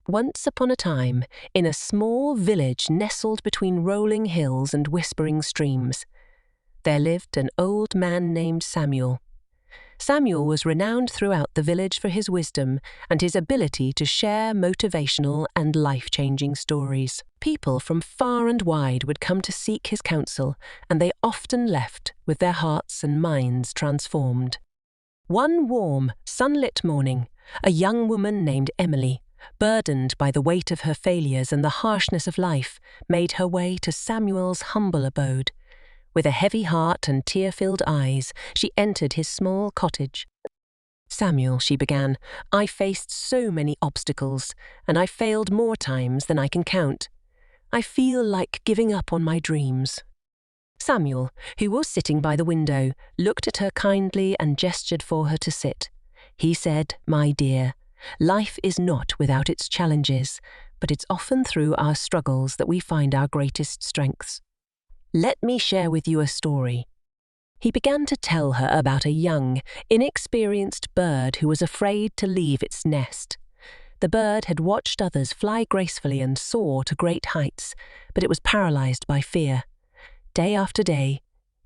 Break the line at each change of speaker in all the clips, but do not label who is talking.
Once upon a time, in a small village nestled between rolling hills and whispering streams, there lived an old man named Samuel. Samuel was renowned throughout the village for his wisdom and his ability to share motivational and life-changing stories. People from far and wide would come to seek his counsel, and they often left with their hearts and minds transformed. One warm, sunlit morning, a young woman named Emily, burdened by the weight of her failures and the harshness of life, made her way to Samuel's humble abode. With a heavy heart and tear-filled eyes, she entered his small cottage. "Samuel," she began, "I faced so many obstacles, and I failed more times than I can count. I feel like giving up on my dreams." Samuel, who was sitting by the window, looked at her kindly and gestured for her to sit. He said, "My dear, life is not without its challenges, but it's often through our struggles that we find our greatest strengths. Let me share with you a story." He began to tell her about a young, inexperienced bird who was afraid to leave its nest. The bird had watched others fly gracefully and soar to great heights, but it was paralyzed by fear. Day after day,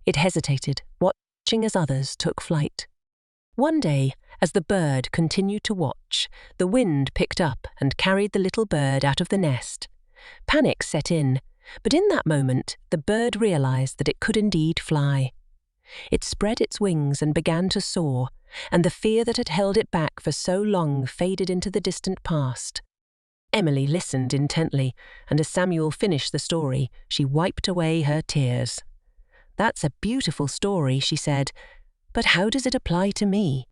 it hesitated, watching as others took flight. One day, as the bird continued to watch, the wind picked up and carried the little bird out of the nest. Panic set in, but in that moment, the bird realized that it could indeed fly. It spread its wings and began to soar, and the fear that had held it back for so long faded into the distant past. Emily listened intently, and as Samuel finished the story, she wiped away her tears. "That's a beautiful story," she said, "but how does it apply to me?"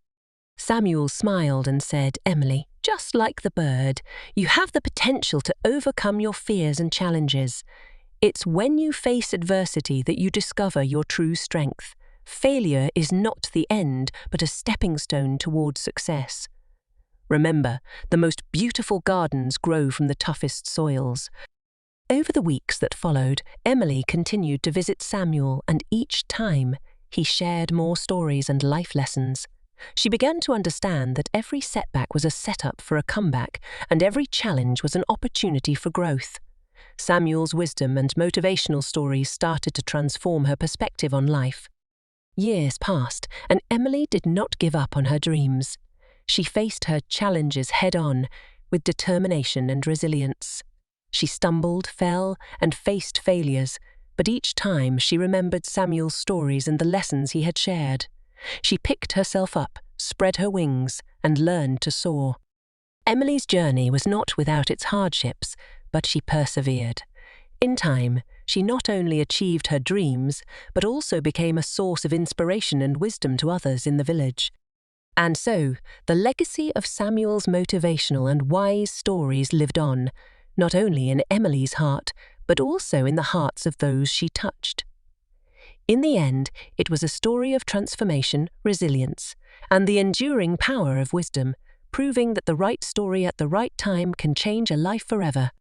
Samuel smiled and said, "Emily, just like the bird, you have the potential to overcome your fears and challenges. It's when you face adversity that you discover your true strength. Failure is not the end, but a stepping stone towards success. Remember, the most beautiful gardens grow from the toughest soils." Over the weeks that followed, Emily continued to visit Samuel, and each time he shared more stories and life lessons. She began to understand that every setback was a setup for a comeback, and every challenge was an opportunity for growth. Samuel's wisdom and motivational stories started to transform her perspective on life. Years passed, and Emily did not give up on her dreams. She faced her challenges head-on, with determination and resilience. She stumbled, fell, and faced failures, but each time she remembered Samuel's stories and the lessons he had shared. She picked herself up, spread her wings, and learned to soar. Emily's journey was not without its hardships, but she persevered. In time, she not only achieved her dreams, but also became a source of inspiration and wisdom to others in the village. And so, the legacy of Samuel's motivational and wise stories lived on, not only in Emily's heart, but also in the hearts of those she touched. In the end, it was a story of transformation, resilience, and the enduring power of wisdom, proving that the right story at the right time can change a life forever.